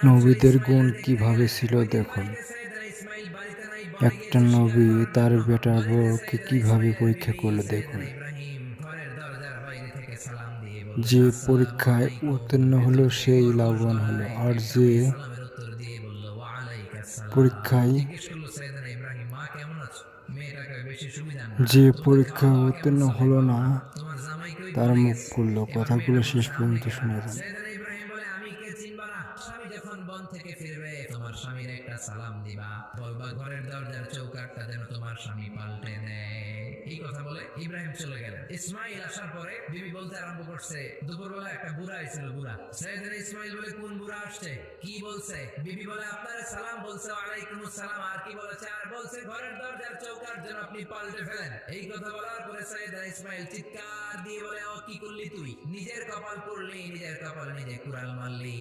নবীদের গুণ কিভাবে ছিল দেখুন। একটা নবী তার বেটার বউকে কিভাবে পরীক্ষা করলো দেখুন। যে পরীক্ষায় উত্তীর্ণ হলো সেই লাভবান হলো, আর যে পরীক্ষায় পরীক্ষায় উত্তীর্ণ হলো না তার মুখ খুললো। কথাগুলো শেষ পর্যন্ত শুনে যান। স্বামী যখন বন থেকে ফিরবে তোমার স্বামীর একটা সালাম দিবা, বলবা ঘরের দরজার চৌকাঠটা যেন তোমার স্বামী পাল্টে দেয়। এই কথা বলে ইব্রাহিম চলে গেলেন। ইসমাইল আসার পরে বিবি বলতে আরম্ভ করছে, দুপুরবেলা একটা বুড়া এসেছিল। বুড়া সাইয়েদনা ইসমাইল বলে, কোন বুড়া আসছে, কি বলছে? বিবি বলে, আপনার সালাম বলছে। ওয়ালাইকুমুস সালাম। আর কি বলেছে? আর বলছে ঘরের দরজার চৌকাঠ যেন আপনি পাল্টে ফেলেন। এই কথা বলার পরে সাইয়েদনা ইসমাইল চিৎকার দিয়ে বলে, ও কি করলি তুই? নিজের কপাল পুড়লি, নিজের কপাল নিজে কুড়াল মারলি।